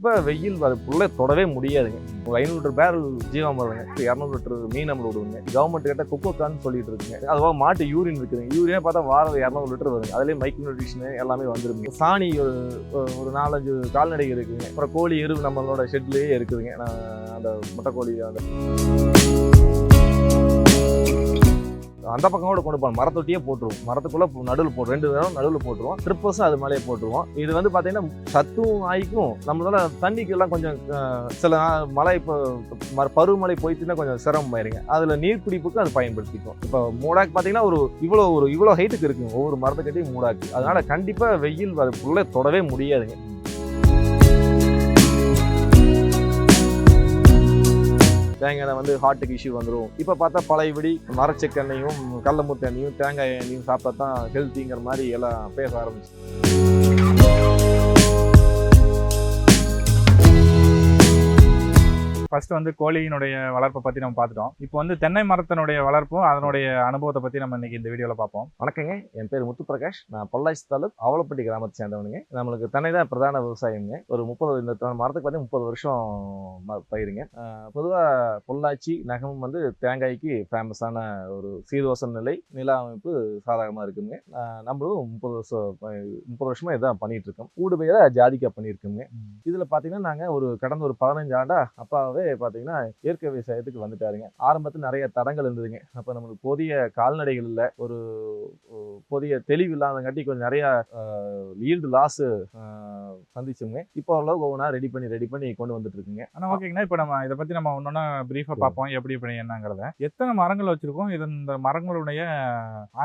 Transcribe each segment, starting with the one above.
கண்டிப்பாக வெயில் அதுக்குள்ளே தொடவே முடியாதுங்க. 500 லிட்டர் பேரல் ஜீவாமிரதங்க, 200 லிட்டர் மீன் அமிலம் விடுவோங்க. கவர்மெண்ட் கிட்ட கொக்கோக்கான்னு சொல்லிட்டு இருக்குங்க. அதுவாக மாட்டு யூரின் இருக்குதுங்க. யூரியா பார்த்தா வாரம் 200 லிட்டர் வருங்க. அதுலேயே மைக்ரோ நியூட்ரிஷன் எல்லாமே வந்துருங்க. சாணி ஒரு 4-5 கால்நடை இருக்குங்க. அப்புறம் கோழி எரு நம்மளோட ஷெட்லேயே இருக்குதுங்க. அந்த முட்டைக்கோழி அந்த பக்கம் கூட கொண்டு போகணும். மரத்தொட்டியே போட்டுருவோம். மரத்துக்குள்ள நடுவில் போட்டு 2 நேரம் நடுவில் போட்டுருவோம். ட்ரிப்பஸும் அது மேலேயே போட்டுருவோம். இது வந்து பார்த்தீங்கன்னா சத்தும் ஆயிக்கும். நம்மளால தண்ணிக்கெல்லாம் கொஞ்சம் சில மழை இப்போ பருவமழை போயிட்டுன்னா கொஞ்சம் சிரமமாயிருங்க. அதில் நீர்பிடிப்புக்கு அது பயன்படுத்திக்கும். இப்போ மூடாக்கு பார்த்தீங்கன்னா இவ்வளோ ஹைட்டுக்கு இருக்குங்க ஒவ்வொரு மரத்துக்கிட்டையும் மூடாக்கு. அதனால கண்டிப்பாக வெயில் அதுக்குள்ளே தொடவே முடியாதுங்க. தேங்காய் வந்து ஹார்ட்டுக்கு இஷ்யூ வந்துடும். இப்போ பார்த்தா பழையபடி மரச்செக்கெண்ணையும் கடலமுத்து எண்ணெயும் தேங்காய் எண்ணெயும் சாப்பிட்டா தான் ஹெல்த்திங்கிற மாதிரி எல்லாம் பேச ஆரம்பிச்சு. ஃபர்ஸ்ட் வந்து கோழியினுடைய வளர்ப்பை பற்றி நம்ம பார்த்துட்டோம். இப்போ வந்து தென்னை மரத்தினுடைய வளர்ப்பும் அதனுடைய அனுபவத்தை பற்றி நம்ம இன்னைக்கு இந்த வீடியோவில் பார்ப்போம். வணக்கங்க, என் பேர் முத்துப்பிரகாஷ். நான் பொள்ளாச்சி தாலுக் அவலப்பட்டி கிராமத்தை சேர்ந்தவனுங்க. நம்மளுக்கு தென்னை தான் பிரதான விவசாயங்க. ஒரு 30 இந்த மரத்துக்கு பார்த்தீங்கன்னா 30 வருஷம் பயிருங்க. பொதுவாக பொள்ளாச்சி நகமும் வந்து தேங்காய்க்கு ஃபேமஸான ஒரு சீதோசன நிலை, நில அமைப்பு சாதகமாக இருக்குங்க. நம்மளும் 30 வருஷமாக இதான் பண்ணிட்டு இருக்கோம். கூடு பயிரை ஜாதிக்காய் பண்ணியிருக்கோங்க. இதில் பார்த்தீங்கன்னா நாங்கள் கடந்த ஒரு 15 ஆண்டா அப்பாவே பார்த்தீங்கன்னா இயற்கை விவசாயத்துக்கு வந்துட்டாருங்க. ஆரம்பத்தில் நிறைய தடங்கள் இருந்ததுங்க. அப்போ நம்மளுக்கு போதிய கால்நடைகள் இல்லை, ஒரு போதிய தெளிவு இல்லாதங்காட்டி கொஞ்சம் நிறைய ஈல்டு லாஸ் சந்திச்சோங்க. இப்போ ஓரளவுக்கு ஒவ்வொன்றா ரெடி பண்ணி கொண்டு வந்துட்டு இருக்குங்க. ஆனால் ஓகேங்கண்ணா, இப்போ நம்ம இதை பற்றி நம்ம ஒன்றா பிரீஃபாக பார்ப்போம். எப்படி என்னங்கிறத, எத்தனை மரங்கள் வச்சிருக்கோம், இந்த மரங்களுடைய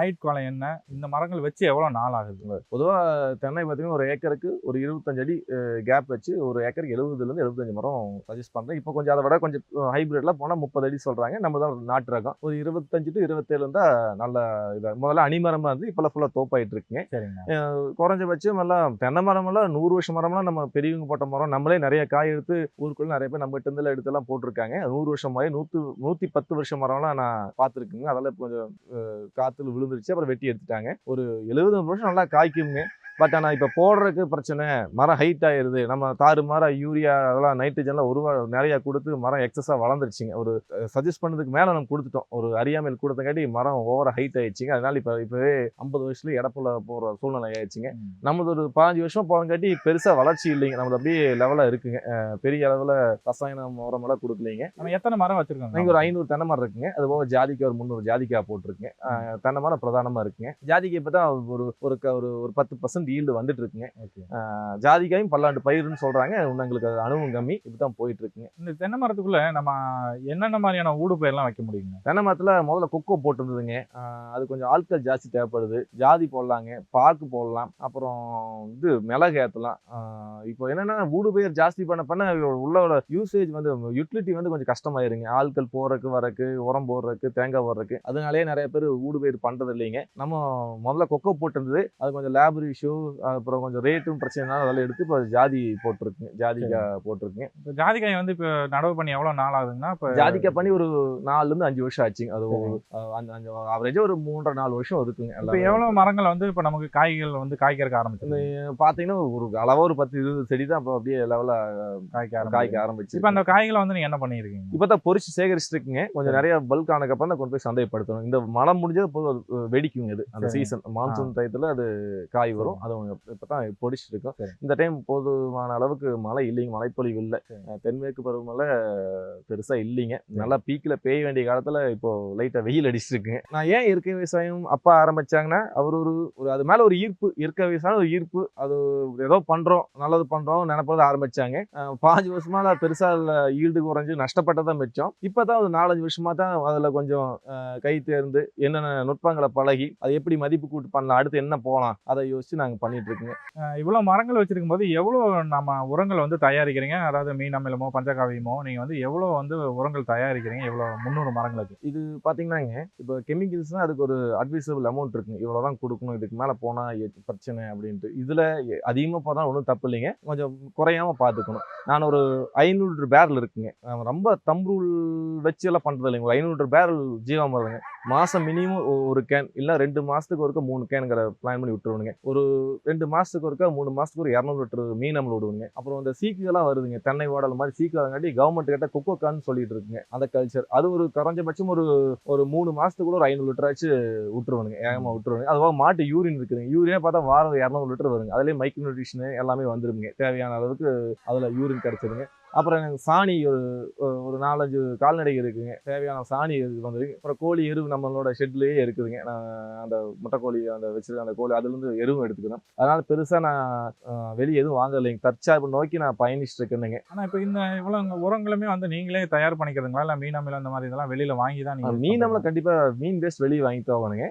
ஆயுட்காலம் என்ன, இந்த மரங்கள் வச்சு எவ்வளோ நாள் ஆகுது? பொதுவாக தென்னை பார்த்தீங்கன்னா ஒரு ஏக்கருக்கு ஒரு 25 அடி கேப் வச்சு ஒரு ஏக்கருக்கு 70 75 மரம் சஜஸ்ட் பண்ணுறேன். இப்போ கொஞ்சம் அதை விட கொஞ்சம் ஹைபிரிட்லாம் போனால் 30 அடி சொல்கிறாங்க. நம்ம தான் நாட்டு ரகம் ஒரு 25 to 27 இருந்தால் நல்ல இதாக. முதல்ல அணிமரமாக இருந்து இப்போல்லாம் ஃபுல்லாக தோப்பாயிட்டு இருக்குங்க. சரிங்க. குறைஞ்சபட்சம் எல்லாம் தென்னை மரமெல்லாம் 100 வருஷம் மரம்லாம் நம்ம பெரியவங்க போட்ட மரம். நம்மளே நிறைய காய் எடுத்து ஊருக்குள்ள நிறைய பேர் நம்ம கிட்ட எடுத்துலாம் போட்டிருக்காங்க. 100 வருஷம் மாதிரி 110 வருஷம் மரம்லாம் நான் பார்த்துருக்குங்க. அதெல்லாம் கொஞ்சம் காற்றுல விழுந்துருச்சு, அப்புறம் வெட்டி எடுத்துட்டாங்க. ஒரு 70 வருஷம் நல்லா காய்க்குங்க. பட் ஆனால் இப்போ போடுறதுக்கு பிரச்சனை, மரம் ஹைட் ஆயிடுது. நம்ம தாறுமாற யூரியா அதெல்லாம் நைட்ரஜன்லாம் நிறையா கொடுத்து மரம் எக்ஸஸாக வளர்ந்துருச்சுங்க. ஒரு சஜஸ்ட் பண்ணதுக்கு மேலே நம்ம கொடுத்துட்டோம். ஒரு அறியாமல் கொடுத்தங்காட்டி மரம் ஓவர ஹைட் ஆயிடுச்சுங்க. அதனால இப்போவே 50 வயசுல இடப்புல போகிற சூழ்நிலை ஆயிடுச்சுங்க. நம்மளது ஒரு 15 வருஷம் போகிறங்காட்டி பெருசாக வளர்ச்சி இல்லைங்க. நம்மளது அப்படியே லெவலாக இருக்குங்க. பெரிய அளவில் ரசாயன உரமெல்லாம் கொடுக்கலைங்க. நம்ம எத்தனை மரம் வச்சிருக்கோங்க? நீங்கள் ஒரு 500 தென்னை மரம் இருக்குங்க. அது போக ஜாதிக்காய் ஒரு 300 ஜாதிக்காய் போட்டிருக்குங்க. தென்னை மரம் பிரதானமாக இருக்குங்க. ஜாதிக்காய் இப்போ தான் ஒரு 10% ஈல்டு வந்துட்டு இருக்குங்க. ஜாதிக்காயும் பல்லாண்டு பயிர்னு சொல்றாங்க. உங்களுக்கு அனுபவம் கம்மி. இப்படிதான் போயிட்டு இருக்குங்க. இந்த தென்னை மரத்துக்குள்ள நம்ம என்னென்ன மாதிரியான ஊடு பயிரெல்லாம் வைக்க முடியுங்க? தென்னை மரத்துல முதல்ல கொக்கோ போட்டுருந்ததுங்க. அது கொஞ்சம் ஆட்கள் ஜாஸ்தி தேவைப்படுது. ஜாதி போடலாங்க, பாக்கு போடலாம், அப்புறம் மிளகு ஏற்றலாம். இப்போ என்னன்னா ஊடு பயிர் ஜாஸ்தி பண்ண உள்ள யூசேஜ் வந்து யூட்டிலிட்டி வந்து கொஞ்சம் கஷ்டமாயிருங்க. ஆட்கள் போறதுக்கு வரக்கு, உரம் போடுறதுக்கு, தேங்காய் போடுறதுக்கு. அதனாலேயே நிறைய பேர் ஊடு பயிர் பண்றது இல்லைங்க. நம்ம முதல்ல கொக்கோ போட்டிருந்தது. அது கொஞ்சம் லேபர் இஷ்யூ, அப்புறம் கொஞ்சம் ரேட்டும் பிரச்சனைனால அதெல்லாம் எடுத்து இப்போ ஜாதி போட்டிருக்குங்க. ஜாதிக்காய் போட்டிருக்குங்க. இப்போ ஜாதிக்காய் வந்து இப்போ நடவு பண்ணி எவ்வளோ நாள் ஆகுதுங்கன்னா? இப்போ ஜாதிக்காய் பண்ணி ஒரு 4-5 வருஷம் ஆச்சுங்க. அது ஆவரேஜா ஒரு 3-4 வருஷம் இருக்குங்க. இப்போ எவ்வளோ மரங்கள் வந்து இப்போ நமக்கு காய்கள் வந்து காய்க்கிறதுக்கு ஆரம்பிச்சு? பார்த்தீங்கன்னா ஒரு அளவாக ஒரு 10-20 செடி தான் இப்போ அப்படியே லெவலாக காய்க்க ஆரம்பிச்சு. இப்போ அந்த காய்களை வந்து நீங்கள் என்ன பண்ணியிருக்கீங்க? இப்போ தான் பொறிச்சு சேகரிச்சுட்டு இருக்குங்க. கொஞ்சம் நிறைய பல்க் ஆனதுக்கப்புறம் தான் கொண்டு போய் சந்தைப்படுத்தணும். இந்த மழை முடிஞ்சது வெடிக்குங்க. அது அந்த சீசன் மான்சூன் டயத்தில் அது காய் வரும். அது இப்பதான் பொடிச்சிட்டு இருக்கோம். இந்த டைம் போதுமான அளவுக்கு மழை இல்லைங்க, மழைப்பொழிவு இல்லை. தென்மேற்கு பருவமழை பெருசா இல்லைங்க. நல்லா பீக்கில் பெய்ய வேண்டிய காலத்துல இப்போ லைட்டா வெயில் அடிச்சுட்டு இருக்குங்க. நான் ஏன் இயற்கை விவசாயம் அப்பா ஆரம்பிச்சாங்கன்னா, அவர் ஒரு அது மேல ஒரு ஈர்ப்பு, இயற்கை விவசாயம் ஒரு ஈர்ப்பு. அது ஏதோ பண்றோம், நல்லது பண்றோம் நினைப்பது ஆரம்பிச்சாங்க. 5 வருஷமா பெருசா ஈல்டு குறைஞ்சு நஷ்டப்பட்டதான் மிச்சம். இப்பதான் ஒரு 4-5 வருஷமா தான் அதுல கொஞ்சம் கை தேர்ந்து என்னென்ன நுட்பங்களை பழகி அதை எப்படி மதிப்பு கூட்டு பண்ணலாம், அடுத்து என்ன போகலாம், அதை யோசிச்சு நாங்க பண்ணிட்டு இருக்குங்க. இவ்வளோ மரங்கள் வச்சிருக்கும் போது எவ்வளோ நம்ம உரங்கள் வந்து தயாரிக்கிறீங்க? அதாவது மீன் அமிலமோ பஞ்சகாவியமோ நீங்கள் வந்து எவ்வளோ வந்து உரங்கள் தயாரிக்கிறீங்க? எவ்வளோ 300 மரங்களுக்கு? இது பார்த்தீங்கன்னாங்க, இப்போ கெமிக்கல்ஸ்னால் அதுக்கு ஒரு அட்வைசபிள் அமௌண்ட் இருக்குங்க. இவ்வளோ தான் கொடுக்கணும், இதுக்கு மேலே போனால் பிரச்சனை அப்படின்ட்டு. இதில் அதிகமாக போனால் ஒன்றும் தப்பு இல்லைங்க, கொஞ்சம் குறையாமல் பார்த்துக்கணும். நான் ஒரு 500 பேரல் இருக்குங்க. ரொம்ப தம் ரூல் வச்சு எல்லாம் பண்றது இல்லைங்க. ஒரு 500 பேரல் ஜீவாமிர்தங்க மாசம் மினிமம் ஒரு கேன் இல்ல 2 மாசத்துக்கு ஒருக்க 3 கேன்ங்கிற பிளான் பண்ணி விட்டுருவணுங்க. ஒரு 2 மாசத்துக்கு ஒருக்க 3 மாசத்துக்கு ஒரு 200 லிட்டர் மீன் அமிலம் விடுவோங்க. அப்புறம் இந்த சீக்குகள்லாம் வருதுங்க. தென்னை ஓடல் மாதிரி சீக்கு வரங்காட்டி கவர்மெண்ட் கிட்ட கொக்கோ கான்னு சொல்லிட்டு இருக்குங்க. அந்த கல்ச்சர் அது ஒரு குறைஞ்சபட்சம் ஒரு 3 மாசத்துக்குள்ள ஒரு 500 லிட்டர் ஆச்சு விட்டுருவணுங்க. ஏகமா விட்டுருவணுங்க. அதுவாக மாட்டு யூரின் இருக்குதுங்க. யூரினே பார்த்தா வாரம் 200 லிட்டர் வருங்க. அதுலயே மைக்ரோ நியூட்ரிஷன் எல்லாமே வந்துருங்க. தேவையான அளவுக்கு அதுல யூரின் கிடைச்சிருங்க. அப்புறம் எனக்கு சாணி ஒரு 4-5 கால்நடை இருக்குங்க. தேவையான சாணி வந்துருக்கு. அப்புறம் கோழி எருவு நம்மளோட ஷெட்லயே இருக்குதுங்க. நான் அந்த முட்டைக்கோழி அந்த வச்சிருக்க அந்த கோழி அதுலேருந்து எருவும் எடுத்துக்கிறேன். அதனால பெருசா நான் வெளியே எதுவும் வாங்கலைங்க. தற்சார்பு நோக்கி நான் பயணிச்சுட்டு இருக்கேனுங்க. ஆனா இப்ப இந்த இவ்வளவு உரங்களுமே வந்து நீங்களே தயார் பண்ணிக்கிறதுங்களா, இல்ல மீன் அமிலம் அந்த மாதிரி இதெல்லாம் வெளியில வாங்கி தான் நீங்க மீன் அமிலம் கண்டிப்பா மீன் வேஸ்ட் வெளியே வாங்கி தரணுங்க.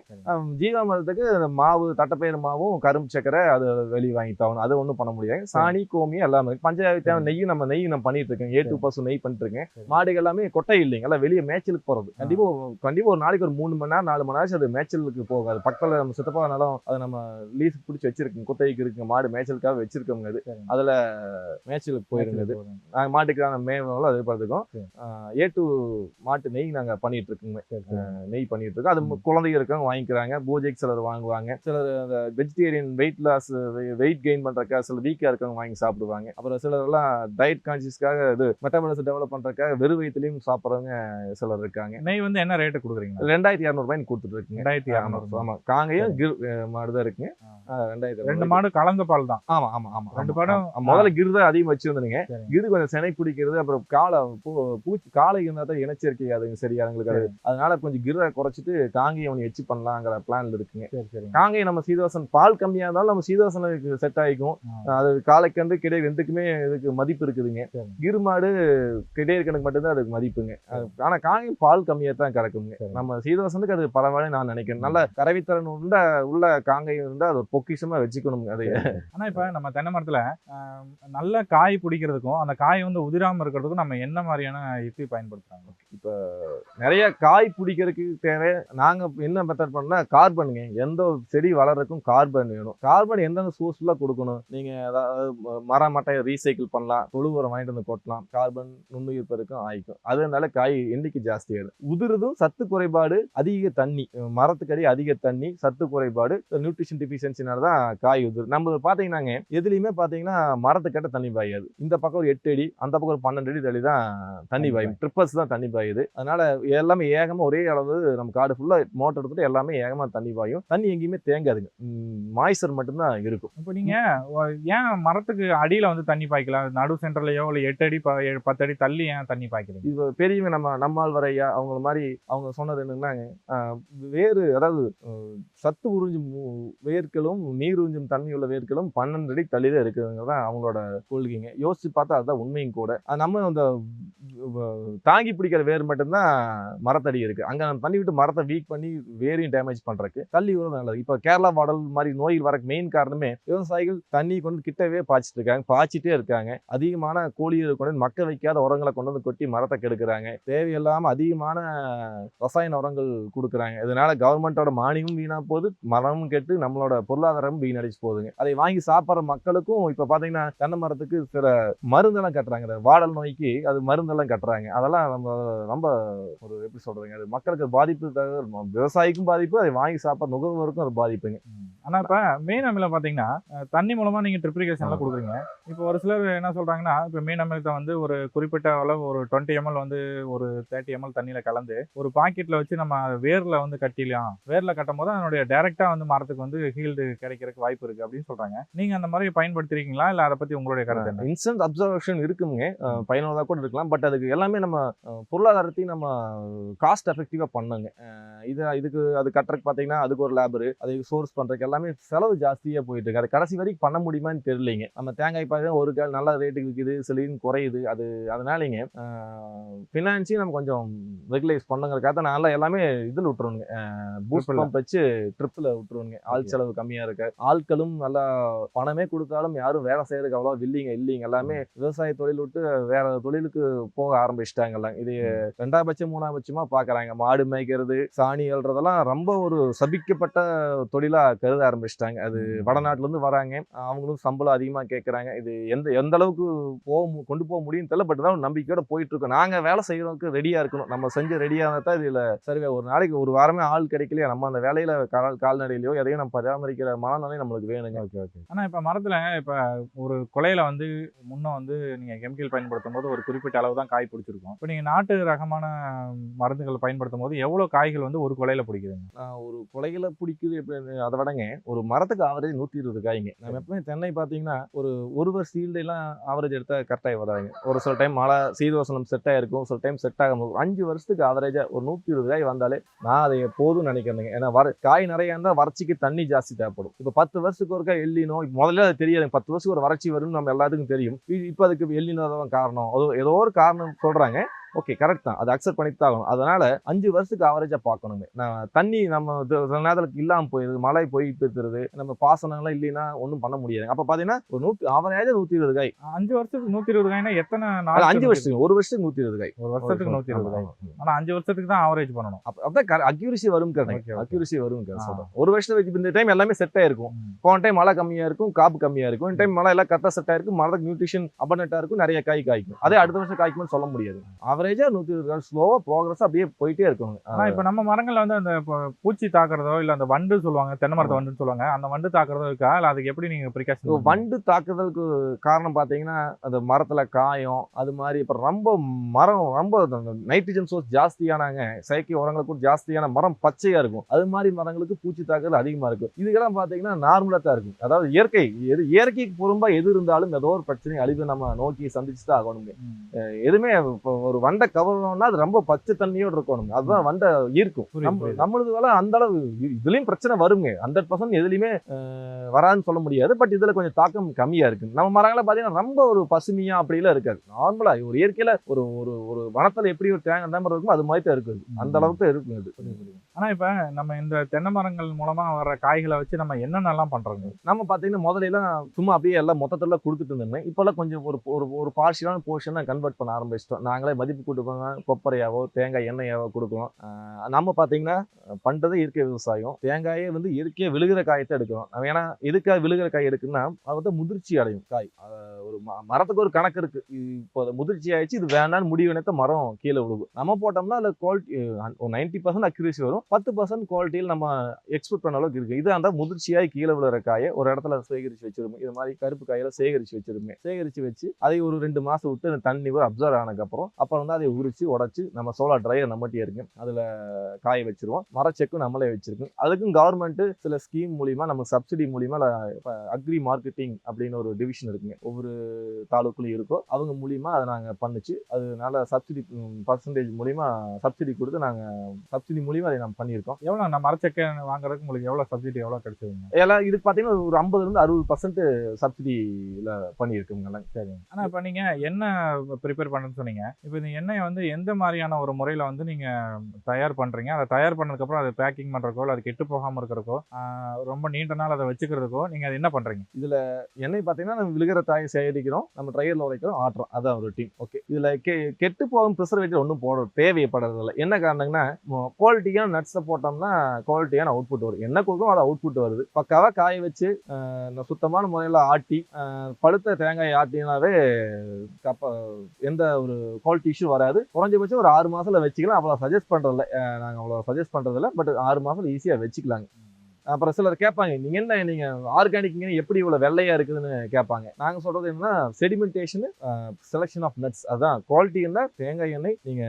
ஜீவாமிரத்துக்கு மாவு தட்டைப்பயிறு மாவும் கரும்பு சக்கரை அது வெளியே வாங்கி தரணும். அது ஒன்றும் பண்ண முடியாது. சாணி கோமி எல்லாமே பஞ்சாயத்து நெய்யும் நம்ம பண்ணிட்டு இருக்கேன். A2 பசு நெய் பண்ணிட்டு இருக்கேன். மாடுகள் எல்லாமே கொட்டை இல்லைங்க. எல்லாம் வெளியே மேய்ச்சலுக்கு போறது. கண்டிப்பா ஒரு நாளைக்கு ஒரு 3 மணி நேரம் 4 மணி நேரம் அது மேய்ச்சலுக்கு போகாது. பக்கத்துல நம்ம சித்தப்பா நிலம் அதை நம்ம லீஸ் பிடிச்சி வச்சிருக்கோம். குத்தகைக்கு இருக்குங்க. மாடு மேய்ச்சலுக்காக வச்சிருக்கோங்க. அது அதுல மேய்ச்சலுக்கு போயிருந்தது. மாட்டுக்கான மேவங்களும் அது பார்த்துக்கோம். A2 மாட்டு நெய் நாங்க பண்ணிட்டு இருக்கோங்க. நெய் பண்ணிட்டு இருக்கோம். அது குழந்தைங்க இருக்கவங்க வாங்கிக்கிறாங்க. பூஜைக்கு சிலர் வாங்குவாங்க. சிலர் அந்த vegetarian weight loss weight gain பண்றதுக்காக சில வீக்கா இருக்கவங்க வாங்கி சாப்பிடுவாங்க. அப்புறம் சிலர் எல்லாம் டயட் கான்சியஸ்க்காக இது மெட்டபாலிசம் டெவலப் பண்றதுக்காக வெறும் வயிற்றுலயும் சாப்பிட்றவங்க சிலர் இருக்காங்க. நெய் வந்து என்ன ரேட்டு கொடுக்குறீங்க? 2200 ரூபாய்க்கு கொடுத்துட்டு இருக்குங்க. 2200. ஆமா, காங்கையும் கிர் மாடு தான் இருக்குங்க. 2200. 2 மாடு கலந்த பால் தான். ஆமா ஆமா ஆமா. 2 மாடும் முதல்ல கிர் தான் அதிகம் வச்சிருந்தீங்க. கிர் கொஞ்சம் செனை பிடிக்கிறது, அப்புறம் பூச்சி காலை இருந்தா தான் இனச்சேர்க்கை அதுங்க சரியா எங்களுக்கு அது. அதனால கொஞ்சம் கிரை குறைச்சிட்டு காங்கையை ஒன்று எச்சு பண்ணலாங்கிற பிளான்ல இருக்குங்க. காங்கை நம்ம சீதோசன் பால் கம்மியா இருந்தாலும் நம்ம சீதோசனுக்கு செட் ஆகிக்கும். அது காலைக்கன்று கிடையாது ரெண்டுக்குமே இதுக்கு மதிப்பு இருக்குதுங்க. கிருமாடு கிடையாது கணக்கு மட்டும்தான் அதுக்கு மதிப்புங்க. ஆனா காங்கை பால் கம்மியா தான் கறக்குங்க. நம்ம சீதோசனுக்கு அது பரவாயில்ல நான் நினைக்கிறேன். நல்ல கறவைத்திறன் உள்ள காங்கை இருந்தா அது பொக்கிஷமா வச்சுக்கணும். அது ஆனா இப்ப நம்ம தென்னை மரத்துல நல்ல காய் பிடிக்கிறதுக்கும் அந்த காய் வந்து உதிராம இருக்கிறதுக்கும் நம்ம என்ன மாதிரியான யுக்தி பயன்படுத்துறாங்க? இப்ப நிறைய காய் பிடிக்கிறதுக்கு தேவை. நாங்க என்ன மெத்தட் பண்ணா கார்பனுங்க. எந்த செடி வளர்றதுக்கும் கார்பன் வேணும். கார்பன் எந்தெந்த சோர்ஸ்ல கொடுக்கணும். நீங்க அதாவது மரம் மட்டையை ரீசைக்கிள் பண்ணலாம். தொழு உரம் வாங்கிட்டு வந்து கொட்டலாம். கார்பன் நுண்ணுயிர் பெருக்கும் ஆயிக்கும். அதனால காய் எண்ணிக்கை ஜாஸ்தி ஆயிடும். உதிரதும் சத்து குறைபாடு, அதிக தண்ணி, மரத்துக்கடி அதிக தண்ணி, சத்து குறைபாடு, நியூட்ரிஷன் டிஃபிஷியன்சினாலதான் காய் உதிரும். நம்ம பாத்தீங்கன்னாங்க எதுலையுமே பாத்தீங்கன்னா மரத்துக்கிட்ட தண்ணி பாயாது. இந்த பக்கம் ஒரு 8 அடி, அந்த பக்கம் ஒரு 12 அடி தள்ளி தான் தண்ணி பாயும். ட்ரிப்பர்ஸ் தான் தண்ணி பாயுது. அதனால எல்லாமே ஏகமா ஒரே அளவு நம்ம காடு ஃபுல்லா மோட்டர் எடுத்துட்டு எல்லாமே ஏகமா தண்ணி பாயும். தண்ணி எங்கேயுமே தேங்காதுங்க. மாய்ச்சர் மட்டும்தான் இருக்கும். இப்போ நீங்க ஏன் மரத்துக்கு அடியில வந்து தண்ணி பாய்க்கலாம்? நடு சென்டர்லயோ இல்ல 8 அடி 10 அடி தள்ளி ஏன் தண்ணி பாய்க்கிறீங்க? இது பெரியவங்க நம்மால் வரையா அவங்கள மாதிரி அவங்க சொன்னது என்னன்னாங்க, வேறு அதாவது சத்து உறிஞ்சும் வேர்களும் நீர் உறிஞ்சும் தண்ணி உள்ள வேர்களும் 12 அடி தள்ளி தான் இருக்குதுங்கிறதான் அவங்களோட கொள்கைங்க. யோசிச்சு பார்த்தா அதுதான் உண்மையும் கூட. நம்ம அந்த தாங்கி பிடிக்கிற வேர் மட்டும்தான் மரத்தடி இருக்கு. அங்க நம்ம தண்ணி விட்டு மரத்தை வீக் பண்ணி வேரையும் டேமேஜ் பண்றதுக்கு தள்ளி விடுறது நல்லது. இப்ப கேரளா மாடல் மாதிரி நோய்கள் வரக்கு மெயின் காரணமே விவசாயிகள் தண்ணி கொண்டு கிட்டவே பாய்ச்சிட்டே இருக்காங்க. அதிகமான கோழியை கொண்டு மக்க வைக்காத உரங்களை கொண்டு வந்து கொட்டி மரத்தை கெடுக்கிறாங்க. தேவையில்லாம அதிகமான ரசாயன உரங்கள் கொடுக்குறாங்க. இதனால கவர்மெண்டோட மானியமும் வீணா போகுது, மரமும் கெட்டு நம்மளோட பொருளாதாரமும் வீணடிச்சு போகுதுங்க. அதை வாங்கி சாப்பிட்ற மக்களுக்கும் இப்ப பாத்தீங்கன்னா தென்னை மரத்துக்கு சில மருந்தெல்லாம் கட்டுறாங்க. வாடல் நோய்க்கு அது மருந்தெல்லாம் கட்டுறாங்க. அதெல்லாம் நம்ம ரொம்ப ஒரு எப்படி சொல்றதுங்க, அது மக்களுக்கு பாதிப்பு, விவசாயிக்கும் பாதிப்பு, அதை வாங்கி சாப்பிட்ற நுகர்வோருக்கும் ஒரு பாதிப்புங்க. ஆனா இப்ப மீன் அமிலம் பாத்தீங்கன்னா தண்ணி மூலமா நீங்க ட்ரிப்ளிகேஷன்ல கொடுக்குறீங்க. இப்போ ஒரு சிலர் என்ன சொல்றாங்கன்னா, இப்ப மீன் அமிலத்தை வந்து ஒரு குறிப்பிட்ட அளவு ஒரு 20 ml வந்து ஒரு 30 ml தண்ணியில கலந்து ஒரு பாக்கெட்ல வச்சு நம்ம வேர்ல வந்து கட்டிடலாம். வேர்ல கட்டும் போது அதனுடைய டைரக்டா வந்து மரத்துக்கு வந்து ஹீல்டு கிடைக்கிறதுக்கு வாய்ப்பு இருக்கு அப்படின்னு சொல்றாங்க. நீங்க அந்த மாதிரி பயன்படுத்திருக்கீங்களா? இல்ல அதை பத்தி உங்களுடைய கருத்து என்ன? இன்ஸ்டன்ட் அப்சர்வேஷன் இருக்குங்க, பயனுள்ளதா கூட இருக்கலாம். பட் அதுக்கு எல்லாமே நம்ம பொருளாதாரத்தையும் நம்ம காஸ்ட் எஃபெக்டிவா பண்ணுங்க. இதுக்கு அது கட்டுறதுக்கு பாத்தீங்கன்னா அதுக்கு ஒரு லேபரு, அதை சோர்ஸ் பண்றதுக்கு எல்லாமே செலவு ஜாஸ்தியா போயிட்டு இருக்கு. அது கடைசி வரைக்கும் பண்ண முடியுமான்னு தெரியலைங்க. நம்ம தேங்காய் பாத்தீங்கன்னா ஒரு கால் நல்ல ரேட்டுக்கு விற்குது, சிலின் குறையுது. அதனாலங்க பினான்ஸையும் நம்ம கொஞ்சம் ரெகுலைஸ் பண்ணுங்கிறதுக்காக நான் எல்லாமே இதுல விட்டுருவோங்க. பூஸ்ட் பம்ப் வச்சு ட்ரிப்ல விட்டுருவோங்க. ஆள் செலவு கம்மியா இருக்கு. ஆட்களும் நல்லா பணமே கொடுத்தாலும் யாரும் வேலை செய்யறதுக்கு அவ்வளோ இல்லைங்க. எல்லாமே விவசாய தொழில் விட்டு வேற தொழிலுக்கு போக போக ஆரம்பிச்சிட்டாங்கல்ல. இது 2ஆம் பட்சம் 3ஆம் பட்சமா பாக்குறாங்க. மாடு மேய்க்கிறது, சாணி அள்ளுறதெல்லாம் ரொம்ப ஒரு சபிக்கப்பட்ட தொழிலா கருத ஆரம்பிச்சிட்டாங்க. அது வடநாட்டுல இருந்து வராங்க, அவங்களும் சம்பளம் அதிகமா கேட்கறாங்க. இது எந்த அளவுக்கு கொண்டு போக முடியும் தெரியல. பட் தான் நம்பிக்கையோட போயிட்டு இருக்கோம். நாங்க வேலை செய்யறதுக்கு ரெடியா இருக்கணும். நம்ம செஞ்சு ரெடியா இருந்தா தான் இதுல சரி. ஒரு நாளைக்கு ஒரு வாரமே ஆள் கிடைக்கலையா, நம்ம அந்த வேலையில கால்நடையிலயோ எதையும் நம்ம பராமரிக்கிற மனநிலை நம்மளுக்கு வேணுங்க. ஆனா இப்ப மரத்துல இப்ப ஒரு கொலையில வந்து முன்ன வந்து நீங்க கெமிக்கல் பயன்படுத்தும் போது ஒரு குறிப்பிட்ட அளவு தான் காய் பிடிச்சிருக்கும். இப்ப நீங்க நாட்டு ரகமான மருந்துகள் பயன்படுத்தும் போது எவ்வளவு காய்கள் வந்து ஒரு கொலையில பிடிக்குதுங்க? ஒரு கொலைகளை பிடிக்குது எப்படி, அதை விடங்க ஒரு மரத்துக்கு ஆவரேஜ் 120 காய்ங்க. நம்ம எப்பவுமே தென்னை பார்த்தீங்கன்னா ஒரு வருஷ எல்லாம் ஆவரேஜ் எடுத்தா கரெக்டாகி வராதுங்க. ஒரு சில டைம் மழை சீதோசனம் செட் ஆயிருக்கும், சில டைம் செட் ஆகும். 5 வருஷத்துக்கு ஆவரேஜா ஒரு 120 காய் வந்தாலே நான் அதை போதும் நினைக்கிறேங்க. ஏன்னா காய் நிறைய இருந்தால் வறட்சிக்கு தண்ணி ஜாஸ்தி தேவைப்படும். இப்போ 10 வருஷத்துக்கு ஒருக்கா எல்லினோ, முதல்ல அது தெரியாது. 10 வருஷத்துக்கு ஒரு வறட்சி வரும்னு நம்ம எல்லாத்துக்கும் தெரியும். இப்போ அதுக்கு எல்லினோ தான் காரணம், ஏதோ ஒரு காரணம் சொல்றாங்க. ஓகே, கரெக்ட் தான், அதை அக்செப்ட் பண்ணிட்டு ஆகணும். அதனால 5 வருஷத்துக்கு ஆவரேஜா பார்க்கணுங்க. தண்ணி நம்ம சில நேரத்துக்கு இல்லாம போயிருது, மழை போய் பெற்றுருது, நம்ம பாசனங்கள்லாம் இல்லைன்னா ஒன்றும் பண்ண முடியாது. அப்ப பாத்தீங்கன்னா ஒரு ஆவரேஜா 120 காய். 5 வருஷத்துக்கு 120 காய்னா எத்தனை நாள்? 5 வருஷத்துக்கு, ஒரு வருஷத்துக்கு 120 காய். ஒரு வருஷத்துக்கு 120 காய். ஆனா 5 வருஷத்துக்கு தான் ஆவரேஜ் பண்ணணும். அப்பதான் அக்யூரசி வரும். அக்யூரசி வரும் சொல்றேன். ஒரு வருஷத்துக்கு இந்த டைம் எல்லாமே செட் ஆயிருக்கும். போன டைம் மழை கம்மியா இருக்கும், காப்பு கம்மியா இருக்கும். இந்த டைம் மழை எல்லாம் கரெக்டா செட் ஆயிருக்கும், மரத்துக்கு நியூட்ரிஷன் அபண்டன்ட்டா இருக்கும், நிறைய காய் காய்க்கும். அதே அடுத்த வருஷம் காய்க்கும்னு சொல்ல முடியாது. ஆவரேஜா 120 ஸ்லோவா ப்ரோக்ரஸ் அப்படியே போயிட்டே இருக்கும். ஆனா இப்ப நம்ம மரங்கள்ல வந்து அந்த பூச்சி தாக்குறதோ இல்ல அந்த வண்டு சொல்லுவாங்க, தென்னை மரத்தை வண்டுன்னு சொல்லுவாங்க, அந்த வண்டு தாக்குறதோ இருக்கா? இல்ல அதுக்கு எப்படி நீங்க பிரிகாஷன்? வண்டு தாக்குதலுக்கு காரணம் பாத்தீங்கன்னா அந்த மரத்துல காயம், அது மாதிரி இப்ப ரொம்ப நைட்ரஜன் சோர்ஸ் ஜாஸ்தியானாங்க, செயற்கை உரங்களை கூட ஜாஸ்தியான மரம் பச்சையா இருக்கும். அது மாதிரி மரங்களுக்கு பூச்சி தாக்குதல் அதிகமா இருக்கும். இதுக்கெல்லாம் பாத்தீங்கன்னா நார்மலா தான் இருக்கும். அதாவது இயற்கைக்கு புறம்பா எது இருந்தாலும் ஏதோ ஒரு பிரச்சனை அழிவு நம்ம நோக்கி சந்திச்சுதான் ஆகணுங்க. எதுவுமே ஒரு வண்டை கவரணும்னா அது ரொம்ப பச்சை தண்ணியோடு இருக்கணும். அதுதான் வண்டை ஈர்க்கும். நம்மளது வேலை அந்த அளவு. இதுலயும் பிரச்சனை வருங்க, 100% எதுலையுமே வராதுன்னு சொல்ல முடியாது. பட் இதுல கொஞ்சம் தாக்கம் கம்மியா இருக்கு. நம்ம மரங்களை பாத்தீங்கன்னா ரொம்ப ஒரு பசுமையா அப்படிலாம் இருக்காது. நார்மலா ஒரு இயற்கையில ஒரு ஒரு வனத்துல எப்படி ஒரு தேங்காய் மரம் இருக்கும் அது மாதிரி தான் இருக்குது. அந்த அளவுக்கு தான் இருக்கும் இது. ஆனா இப்ப நம்ம இந்த தென்னை மரங்கள் மூலமா வர்ற காய்களை வச்சு நம்ம என்னென்னலாம் பண்றோங்க? நம்ம பாத்தீங்கன்னா முதல்ல எல்லாம் சும்மா அப்படியே எல்லாம் மொத்தத்துல கொடுத்துட்டு இருந்தோம். இப்பெல்லாம் கொஞ்சம் ஒரு பார்ஷியலான போர்ஷனை கன்வெர்ட் பண்ண ஆரம்பிச்சிட்டோம். நாங்களே மதிப்பு கூட்டுக்கோங்க, கொப்பரையாவோ தேங்காய் எண்ணெயாவோ கொடுக்குறோம். நம்ம பார்த்தீங்கன்னா பண்ணுறது இயற்கை விவசாயம். தேங்காயே வந்து இயற்கையை விழுகிற காயத்தை எடுக்கிறோம். நம்ம ஏன்னா எதுக்காக விழுகிற காய் எடுக்குன்னா அது வந்து முதிர்ச்சி அடையும் காய். ஒரு மரத்துக்கு ஒரு கணக்கு இருக்கு. இப்போ முதிர்ச்சி ஆயிடுச்சு, இது வேண்டான்னு முடிவு நினைத்த மரம் கீழே விழுகும். நம்ம போட்டோம்னா அதில் குவாலிட்டி 90% அக்யூரேசி வரும், 10% குவாலிட்டியில் நம்ம எக்ஸ்பெக்ட் பண்ண அளவுக்கு இருக்கு. இது அந்த முதிர்ச்சியாகி கீழே விழுகிற காயை ஒரு இடத்துல சேகரித்து வச்சிருப்போம். இது மாதிரி கருப்பு காயில சேகரித்து வச்சிருப்பேன். சேகரித்து வச்சு அதை ஒரு 2 மாதம் விட்டு அந்த தண்ணி அப்சர்வ் ஆனதுக்கப்புறம் அப்புறம் வந்து அதை உரிச்சு உடச்சு நம்ம சோலார் ட்ரையர் நம்மகிட்டே இருக்கு, அதுல காய வச்சிருவோம். மரச்செக்கும் நம்மளே வச்சிருக்கோம். அதுக்கும் கவர்மெண்ட் சில ஸ்கீம் மூலியமா நமக்கு சப்சிடி மூலியமா அக்ரி மார்க்கெட்டிங் அப்படின்னு ஒரு டிவிஷன் இருக்குங்க, ஒவ்வொரு தாலுக்குலையும் இருக்கோ. அவங்க மூலியமா அதை நாங்க பண்ணுச்சு. அதனால சப்சிடி பர்சன்டேஜ் மூலியமா சப்சிடி கொடுத்து நாங்க சப்சிடி மூலியமா அதை நம்ம பண்ணியிருக்கோம். எவ்வளோ நம்ம மரச்செக்கை வாங்குறதுக்கு உங்களுக்கு எவ்வளோ சப்சிடி எவ்வளோ கிடைச்சதுங்க? எல்லாம் இதுக்கு பார்த்தீங்கன்னா ஒரு 50% சப்சிடியில் பண்ணியிருக்குங்க. சரி. ஆனால் இப்போ நீங்கள் எண்ணெய் ப்ரிப்பேர் பண்ணுன்னு சொன்னீங்க. இப்போ இந்த எண்ணெயை வந்து எந்த மாதிரியான ஒரு முறையில் வந்து நீங்கள் தயார் பண்ணுறீங்க? அதை தயார் பண்ணதுக்கப்புறம் அதை பேக்கிங் பண்ணுறக்கோ இல்லை அது கெட்டு போகாமல் இருக்கிறக்கோ ரொம்ப நீண்ட நாள் அதை வச்சுக்கிறதுக்கோ நீங்கள் அது என்ன பண்ணுறீங்க? இதில் எண்ணெய் பார்த்தீங்கன்னா நம்ம விழுகிற தாயை சேகரிக்கிறோம், நம்ம ட்ரையரில் உடைக்கிறோம், ஆட்டுறோம். அதான் ரொட்டீன். ஓகே, இதில் கெட்டு போகும் ப்ரிசர்வேட்டிவ் ஒன்றும் தேவைப்படுறதில்லை. என்ன காரணங்கன்னா குவாலிட்டியான நட்ஸை போட்டோம்னா குவாலிட்டியான அவுட்புட் வரும். என்ன கொடுக்கும் அது அவுட்புட் வருது. பக்காவாக காய வச்சு சுத்தமான முறையில் ஆட்டி பழுத்த தேங்காய் ஆட்டினாவே எந்த ஒரு குவாலிட்டி இஷ்யூ வராது. குறைஞ்சபட்சம் ஒரு 6 மாசத்துல வச்சுக்கலாம். அவ்வளோ சஜஸ்ட் பண்றதில்ல, நாங்கள் அவ்வளோ சஜஸ்ட் பண்றதில்ல. பட் 6 மாசத்துல ஈஸியாக வச்சுக்கலாங்க. அப்புறம் சிலர் கேட்பாங்க, நீங்க ஆர்கானிக் எப்படி இவ்வளவு வெள்ளையா இருக்குதுன்னு கேட்பாங்க. நாங்க சொல்றது என்னன்னா செடிமெண்டேஷன், செலக்ஷன் ஆஃப் நட்ஸ். அதான் குவாலிட்டி இருந்தா தேங்காய் எண்ணெய் நீங்க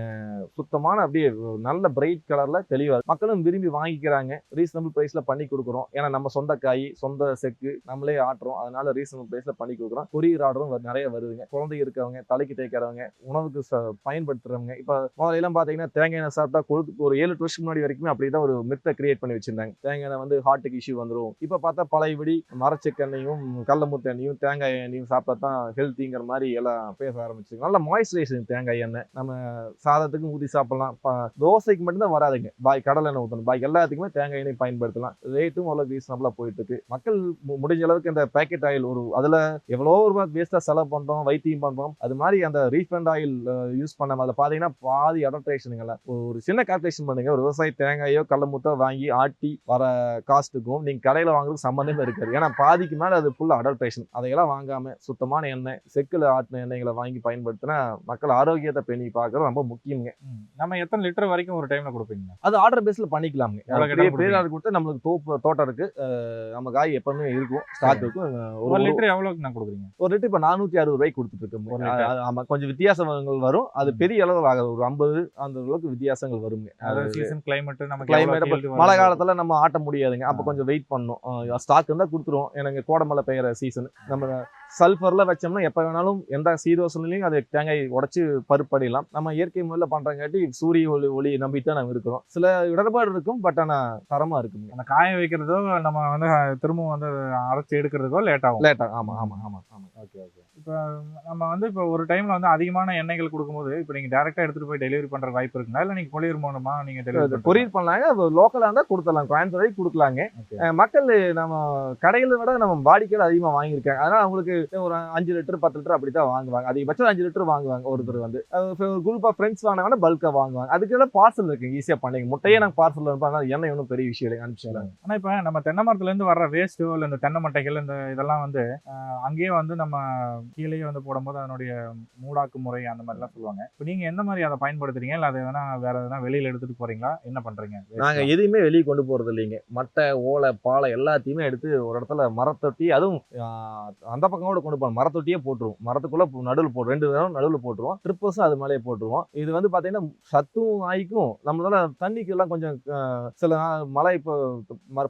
சுத்தமான அப்படியே நல்ல பிரைட் கலர்ல தெளிவா மக்களும் விரும்பி வாங்கிக்கிறாங்க. ரீசனபிள் பிரைஸ்ல பண்ணி கொடுக்குறோம். ஏன்னா நம்ம சொந்த காய் சொந்த செக்கு நம்மளே ஆட்டுறோம். அதனால ரீசனபிள் பிரைஸ்ல பண்ணி கொடுக்குறோம். கொரியர் ஆர்டரும் நிறைய வருதுங்க. குழந்தை இருக்கவங்க, தலைக்கு தேய்க்கிறவங்க, உணவுக்கு பயன்படுத்துறவங்க. இப்ப முதல்ல எல்லாம் பாத்தீங்கன்னா தேங்காய் எண்ணெய் சாப்பிட்டா கொழுப்பு ஒரு 7-8 வருஷம் முன்னாடி வரைக்குமே அப்படிதான் ஒரு மித்தை கிரியேட் பண்ணி வச்சிருந்தாங்க. தேங்காய் எண்ணெய் வந்து ஹார்ட்டுக்கு இஷ்யூ வந்துடும். இப்போ பார்த்தா பழையபடி மரச்செக்கெண்ணையும் கடலமுத்து எண்ணெயும் தேங்காய் எண்ணெயும் சாப்பிட்டா தான் ஹெல்த்திங்கிற மாதிரி எல்லாம் பேச ஆரம்பிச்சிருக்கோம். நல்ல மாய்ஸ்சரைசிங் தேங்காய் எண்ணெய் நம்ம சாதத்துக்கு ஊற்றி சாப்பிடலாம். தோசைக்கு மட்டும்தான் வராதுங்க, பாய் கடலை எண்ணெய் ஊற்றணும். பாய் எல்லாத்துக்குமே தேங்காய் எண்ணெய் பயன்படுத்தலாம். ரேட்டும் அவ்வளோ ரீசனபிளாக போயிட்டு இருக்கு. மக்கள் முடிஞ்ச அளவுக்கு இந்த பேக்கெட் ஆயில் அதில் எவ்வளோ ரூபாய் வேஸ்ட்டாக செலவு பண்ணுறோம், வைத்தியம் பண்ணுறோம். அது மாதிரி அந்த ரீஃபண்ட் ஆயில் யூஸ் பண்ண அதில் பார்த்தீங்கன்னா பாதி அடல்ட்ரேஷனுங்கள. ஒரு சின்ன கால்குலேஷன் பண்ணுங்க, ஒரு விவசாயி தேங்காயோ கடலமுத்தோ வாங்கி ஆட்டி வர காஸ்ட்டுக்கும் நீங்கள் கடையில் வாங்குறதுக்கு சம்மந்தமே இருக்காது. ஏன்னா பாதிக்கு மேலே அது ஃபுல் அடல்ட்ரேஷன். அதையெல்லாம் வாங்காமல் சுத்தமான எண்ணெய், செக்கில் ஆட்டின எண்ணெய்களை வாங்கி பயன்படுத்தினா மக்கள் ஆரோக்கியத்தை பேணி பார்க்கறது ரொம்ப முக்கியங்க. நம்ம எத்தனை லிட்டர் வரைக்கும் ஒரு டைம்ல கொடுப்பீங்க? அது ஆர்டர் பேஸ்ல பண்ணிக்கலாங்க. பெரிய ஆர்டர் கொடுத்தா நம்மளுக்கு தோட்டம் இருக்கு, நம்ம காய் எப்பவுமே இருக்கும், ஸ்டாக் இருக்கும். ஒரு லிட்டர் எவ்வளவுக்கு நான் கொடுக்குறீங்க? ஒரு லிட்டர் இப்போ 460 ரூபாய்க்கு கொடுத்துட்டு இருக்கோம். ஆமா, கொஞ்சம் வித்தியாசங்கள் வரும். அது பெரிய அளவில் ஆகாது, ஒரு 50 அந்த அளவுக்கு வித்தியாசங்கள் வருங்க. சீசன் கிளைமேட் மழை காலத்துல நம்ம ஆட்ட முடியாதுங்க, அப்ப கொஞ்சம் வெயிட் பண்ணணும். ஸ்டாக் இருந்தா கொடுத்துருவோம். எனக்கு கோடமலை பெய்யற சீசன், நம்ம சல்ஃபர்ல வச்சோம்னா எப்ப வேணாலும் எந்த சீதோசனிலையும் அது தேங்காய் உடைச்சு பருப்படையலாம். நம்ம இயற்கை முறையில் பண்றங்காட்டி சூரிய ஒளி நம்பித்தான் நம்ம இருக்கிறோம். சில இடர்பாடு இருக்கும், பட் ஆனா தரமா இருக்குங்க. அந்த காய வைக்கிறதோ நம்ம வந்து திரும்பவும் வந்து அரைச்சி எடுக்கிறதுக்கோ லேட் ஆகும். ஆமா ஆமா ஆமா ஆமா. Okay okay. இப்போ நம்ம வந்து இப்போ ஒரு டைம்ல வந்து அதிகமான எண்ணெய்கள் கொடுக்கும்போது இப்போ நீங்க டைரக்டா எடுத்துட்டு போய் டெலிவரி பண்ற வாய்ப்பு இருக்குங்களா, இல்ல நீங்க கொரியர் மூலமா நீங்க கொரியர் பண்ணலாங்க. லோக்கலா இருந்தா கொடுத்துடலாம், கோயம்புத்தூர் வரைக்கும் கொடுக்கலாங்க. மக்கள் நம்ம கடைகளை விட நம்ம வாடிக்கையாளர் அதிகமா வாங்கியிருக்காங்க. அதனால அவங்களுக்கு ஒரு 5 லிட்டர் 10 லிட்டர் அப்படித்தான் வாங்குவாங்க. அதிகபட்சம் 5 லிட்டர் வாங்குவாங்க. ஒருத்தர் வந்து ஒரு குரூப் ஆஃப் ஃப்ரெண்ட்ஸ் வாங்கினா பல்கா வாங்குவாங்க. அதுக்கு பார்சல் இருக்கு, ஈஸியா பண்ணிங்க. முட்டையே நாங்கள் பார்சல் அனுப்பா, எண்ணெய் ஒன்றும் பெரிய விஷயம் இல்லைங்க, அனுப்பிச்சிடலாம். ஆனா இப்போ நம்ம தென்னை மரத்துல இருந்து வர்ற வேஸ்ட்டோ இல்லை இந்த தென்னை மட்டைகள் இந்த இதெல்லாம் வந்து அங்கேயே வந்து நம்ம கீழேயே வந்து போடும்போது அதனுடைய மூடாக்கு முறை அந்த மாதிரிலாம் சொல்லுவாங்க. இப்போ நீங்க எந்த மாதிரி அதை பயன்படுத்துறீங்க, இல்லை அதை எதனா வேற எதனா வெளியில எடுத்துட்டு போறீங்களா, என்ன பண்றீங்க? நாங்க எதுவுமே வெளியே கொண்டு போறது இல்லைங்க. மட்டை, ஓலை, பாலை எல்லாத்தையுமே எடுத்து ஒரு இடத்துல மரத்தொட்டி, அதுவும் அந்த பக்கம் கூட கொண்டு போகணும், மரத்தொட்டியே போட்டுருவோம். மரத்துக்குள்ள நடுவில் போட்டு 2 நேரம் நடுவில் போட்டுருவோம். ட்ரிப்பர்ஸும் அது மேலேயே போட்டுருவோம். இது வந்து பார்த்தீங்கன்னா சத்தும் ஆயிக்கும். நம்மளால தண்ணிக்கு எல்லாம் கொஞ்சம் சில மழை இப்போ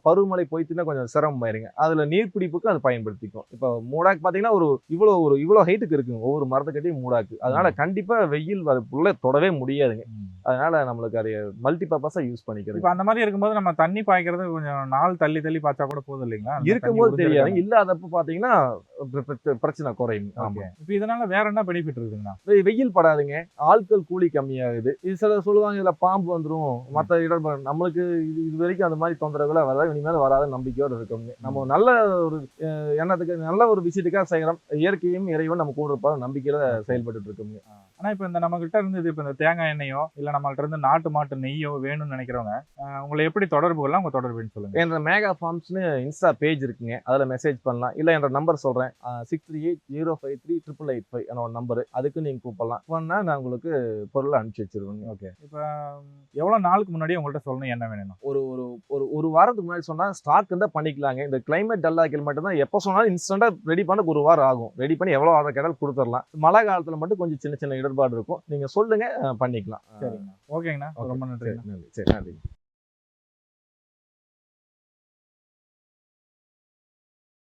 பருவமழை போயிட்டுன்னா கொஞ்சம் சிரமம் ஆயிருங்க. அதுல நீர் பிடிப்புக்கு அது பயன்படுத்திக்கும். இப்போ மூடாக்கு பார்த்தீங்கன்னா இவ்வளோ ஹைட்டுக்கு இருக்குங்க ஒவ்வொரு மரத்துக்கிட்டையும் மூடாக்கு. அதனால கண்டிப்பா வெயில் அதுக்குள்ள தொடவே முடியாதுங்க. அதனால நம்மளுக்கு அதை மல்டி பர்பஸா யூஸ் பண்ணிக்கிறது. இப்போ அந்த மாதிரி இருக்கும்போது நம்ம தண்ணி பாய்க்கிறது கொஞ்சம் நாள் தள்ளி பாய்ச்சா கூட போதும் இல்லைங்களா? இருக்கும்போது தெரியாது, இல்லாதப்ப பாத்தீங்கன்னா பிரச்சனை குறையும். ஆமா. இப்போ இதனால வேற என்ன பெனிஃபிட் இருக்குங்கண்ணா? வெயில் படாதுங்க, ஆட்கள் கூலி கம்மியாகுது. இது சில சொல்லுவாங்க இதுல பாம்பு வந்துடும், மற்ற இடர்பாடு. நம்மளுக்கு இது வரைக்கும் அந்த மாதிரி தொந்தரவுகளை வராது, இனிமேல் வராத நம்பிக்கையோடு இருக்கோங்க. நம்ம நல்ல ஒரு எண்ணத்துக்கு நல்ல ஒரு விசிட்டுக்காக செய்யறோம். இயற்கையும் இறைவன் நம்ம கூட இருப்பாரு நம்பிக்கையில செயல்பட்டு இருக்கோங்க. ஆனா இப்போ இந்த நம்ம கிட்ட இருந்து இப்போ இந்த தேங்காய் எண்ணெயோ இல்ல நம்மள்ட்ட இருந்து நாட்டு மாட்டு நெய்யோ வேணும்னு நினைக்கிறவங்க உங்களை எப்படி தொடர்பு கொள்ளலாம், உங்க தொடர்புன்னு சொல்லுங்க. என்ற மேகா ஃபார்ம்ஸ்னு இன்ஸ்டா பேஜ் இருக்குங்க, அதில் மெசேஜ் பண்ணலாம். இல்லை என்ற நம்பர் சொல்கிறேன், 6380538885 என்னோட நம்பரு. அதுக்கு நீங்கள் கூப்பிடலாம். பண்ணால் நான் உங்களுக்கு பொருளை அனுப்பிச்சி வச்சிருவேங்க. ஓகே. இப்போ எவ்வளோ நாளுக்கு முன்னாடி உங்கள்கிட்ட சொல்லணும் என்ன வேணும்? ஒரு வாரத்துக்கு முன்னாடி சொன்னால் ஸ்டாக் இருந்தால் பண்ணிக்கலாங்க. இந்த கிளைமேட் டல்லாக்கில் மட்டும்தான் எப்போ சொன்னாலும் இன்ஸ்டண்ட்டாக ரெடி பண்ண ஒரு வாரம் ஆகும். ரெடி பண்ணி எவ்வளோ ஆர்டர் கேட்டாலும் கொடுத்துடலாம். மழை காலத்தில் மட்டும் கொஞ்சம் சின்ன இடர்பாடு இருக்கும். நீங்கள் சொல்லுங்க, பண்ணிக்கலாம். சரிங்கண்ணா. ஓகேங்கண்ணா, ரொம்ப நன்றி. சரி, நன்றி.